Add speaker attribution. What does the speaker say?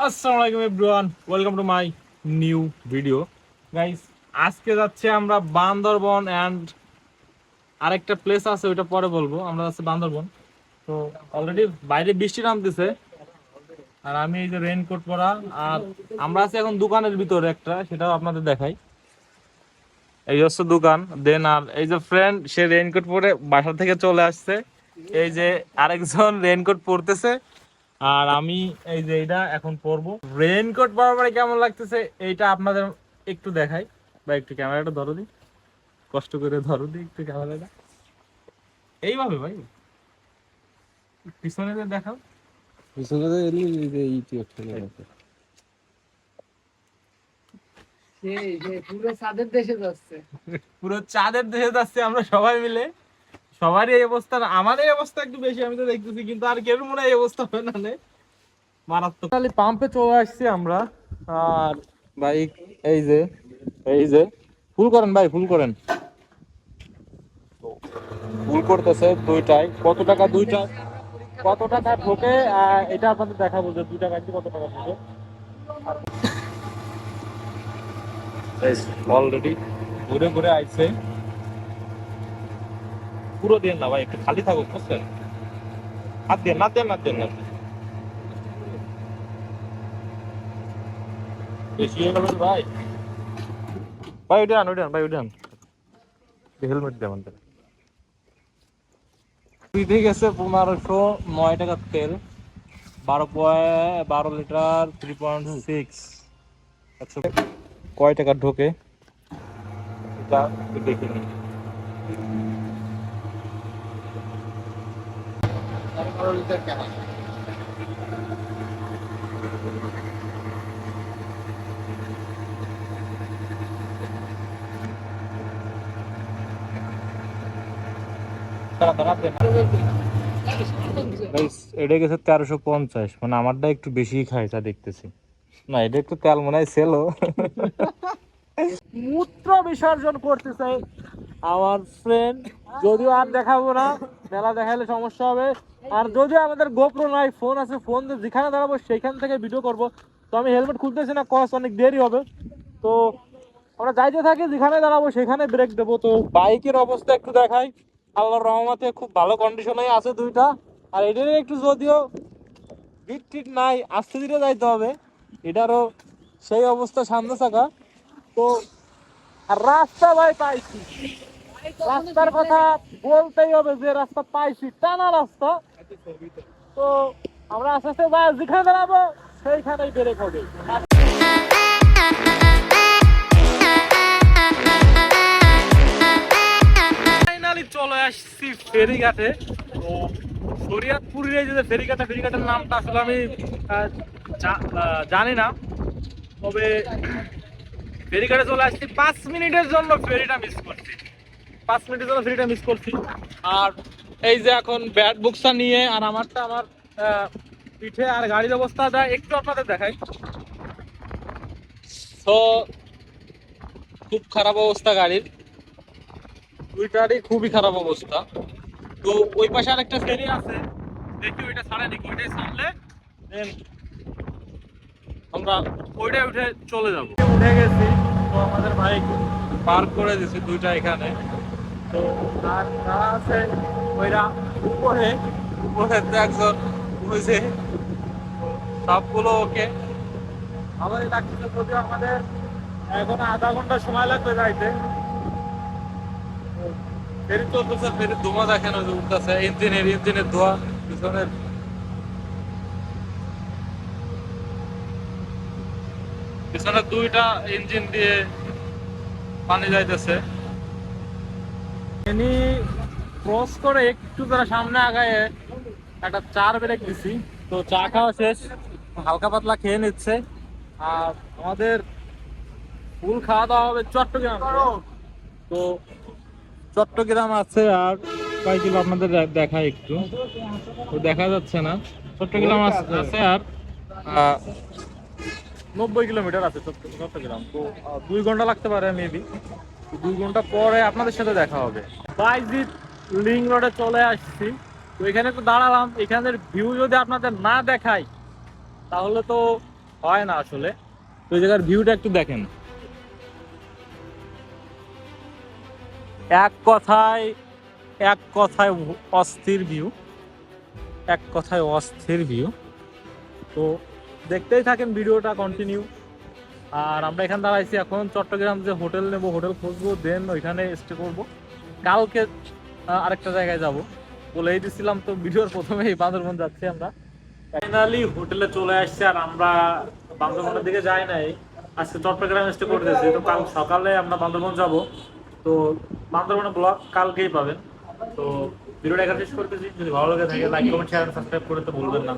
Speaker 1: আসসালামু আলাইকুম everyone, welcome to my new video guys. আজকে যাচ্ছি আমরা বান্দরবন অ্যান্ড আরেকটা প্লেস আছে, ওইটা পরে বলবো। আমরা যাচ্ছি বান্দরবন। তো অলরেডি বাইরে বৃষ্টি নামতেছে আর আমি এই যে রেইনকোট পরা, আর আমরা আছি এখন দোকানের ভিতরে একটা, সেটাও আপনাদের দেখাই। এই হচ্ছে দোকান দেন, আর এই যে ফ্রেন্ড, সে রেইনকোট পরে বাসা থেকে চলে আসছে। এই যে আরেকজন রেইনকোট পরতেছে, আর আমি এই যে এইটা এখন পরবো। রেইনকোট পরার পরে কেমন লাগতেছে এইটা আপনাদের একটু দেখাই, বা একটু ক্যামেরাটা ধরো দিই, কষ্ট করে ধরো দিই একটু ক্যামেরাটা, এইভাবে ভাই পিছনে যে দেখাও।
Speaker 2: পিছনে তো এলি যে ইটি ওখানে আছে।
Speaker 3: পুরো চাঁদের দেশে যাচ্ছে।
Speaker 1: পুরো চাঁদের দেশে যাচ্ছে আমরা সবাই মিলে। সবারই এই অবস্থা, আমার এই অবস্থা একটু বেশি আমি তো দেখতেছি, কিন্তু আর কেউ মনে হয় এই অবস্থা হবে না নে। মারাত্মক। খালি পাম্পে চলে আসছি আমরা। আর বাইক এই যে ফুল করেন ভাই, ফুল করেন। ফুল করতেছে দুইটাই। কত টাকা দুইটা, কত টাকা ঢোকে এটা আপনাদের দেখাবো যে দুইটা গাড়ি কত টাকা ঢোকে। অলরেডি ঘুরে ঘুরে আইছে। পুরো দেন না ভাই, একটু খালি থাকুক বুঝছেন। হাত দেন না, দেন না, দেন না, বেশি হয়ে গেল ভাই। ভাই ওইটা ভাই ওইটা হেলমেট দেন আমাদের। দিতে গেছে 1509 টাকার তেল, 12 লিটার 3.6। আচ্ছা, কয় টাকা ঢোকে এটা একটু দেখে নিই। এটা গেছে 1350, মানে আমারটা একটু বেশি খাই তা দেখতেছি। না, এটা একটু তেল মনে হয় সেলো। মূত্র বিসর্জন করতেছে আমার ফ্রেন্ড। যদিও আর দেখাবো না, মেলা দেখাইলে সমস্যা হবে। আর যদিও আমাদের গোপ্রো নাই, ফোন আছে, ফোন যেখানে দাঁড়াবো সেইখান থেকে ভিডিও করব। তো আমি হেলমেট খুলতেছি না, কস অনেক দেরি হবে। তো আমরা যাইতে থাকি, যেখানে দাঁড়াবো সেখানে ব্রেক দেবো। তো বাইকের অবস্থা একটু দেখাই। আল্লাহর রহমতে খুব ভালো কন্ডিশনে আছে দুইটা। আর এটারও একটু যদিও বিট টিট নাই, আস্তে ধীরে যাইতে হবে। এটারও সেই অবস্থা, সামনে থাকা। তো আর রাস্তা ভাই পাইছি, রাস্তার কথা বলতেই হবে যে রাস্তা পাইছি, টানা রাস্তা। তো আমরা আস্তে আস্তে যাই, যেখানে দাঁড়াবো সেইখানেই ব্রেক হবে। ফাইনালি চলে আসছি ফেরিঘাটে। তো শরিয়াতপুরের এই যে ফেরিঘাটের নামটা আসলে আমি জানি না, তবে ফেরিঘাটে চলে আসছি। 5 মিনিটের জন্য ফেরিটা মিস করছি, 5 মিনিটের জন্য ফেরিটা মিস করছি। আর এই যে এখন ব্যাট বুকসটা নিয়ে, আর আমারটা আমার পিঠে, আর গাড়ির অবস্থাটা একটু আপনাদের দেখাই। তো খুব খারাপ অবস্থা গাড়ির, দুইটারই খুবই খারাপ অবস্থা। তো ওই পাশে আরেকটা ফেরি আছে, দেখি ওইটা ছাড়ে নাকি। ওইটাই ছাড়লে দেন আমরা ওইটাই উঠে চলে যাবো। উঠে গেছি, তো আমাদের বাইক পার্ক করে দিছি দুইটা এখানে। তো আর যারা আছে ওইরা উপরে, উপরে তো একজন বুঝে। সবগুলো ওকে আমাদের ডাকতেছে, যদিও আমাদের এখন আধা ঘন্টা সময় লাগবে যাইতে। ফেরি চলতেছে, ফেরির ধোঁয়া দেখেন ওই যে উঠতেছে, ইঞ্জিনের ধোঁয়া পিছনের। পিছনে দুইটা ইঞ্জিন দিয়ে পানি যাইতেছে। এনি ক্রস করে একটু তারা সামনে আগায় একটা চার ব্রেক দিছি। তো চা খাওয়া শেষ, হালকা পাতলা খেয়ে নিচ্ছে। আর আমাদের ফুল খাওয়া দাওয়া হবে চট্টগ্রাম। তো চট্টগ্রাম আছে আর কয় কিলো আপনাদের দেখা একটু, তো দেখা যাচ্ছে না। চট্টগ্রাম আছে আর 90 কিলোমিটার আছে চট্টগ্রাম। তো 2 ঘন্টা লাগতে পারে মেবি। 2 ঘন্টা পরে আপনাদের সাথে দেখা হবে। বাইজিৎ লিং রোডে চলে আসছি। তো এখানে একটু দাঁড়ালাম, এখানের ভিউ যদি আপনাদের না দেখাই তাহলে তো হয় না আসলে। তো ওই জায়গার ভিউটা একটু দেখেন, এক কথায় এক কথায় অস্থির ভিউ, এক কথায় অস্থির ভিউ। তো দেখতেই থাকেন ভিডিওটা কন্টিনিউ। আর আমরা এখানে দাঁড়াইছি, এখন চট্টগ্রাম যে হোটেল নেব, হোটেল খুঁজবো, দেন ওইখানে স্টে করব। কালকে আরেকটা জায়গায় যাব বলেই দিছিলাম, তো ভিডিওর প্রথমেই বান্দরবন যাচ্ছি আমরা। ফাইনালি হোটেলে চলে আসছে, আর আমরা বান্দরবনের দিকে যাই নাই, আজকে চট্টগ্রাম স্টে করতেছি। তো কাল সকালে আমরা বান্দরবন যাব। তো বান্দরবনের ব্লগ কালকেই পাবেন। তো ভিডিওটা এখানে শেষ করতেছি। যদি ভালো লাগে থাকে লাইক কমেন্ট শেয়ার সাবস্ক্রাইব করতে ভুলবেন না।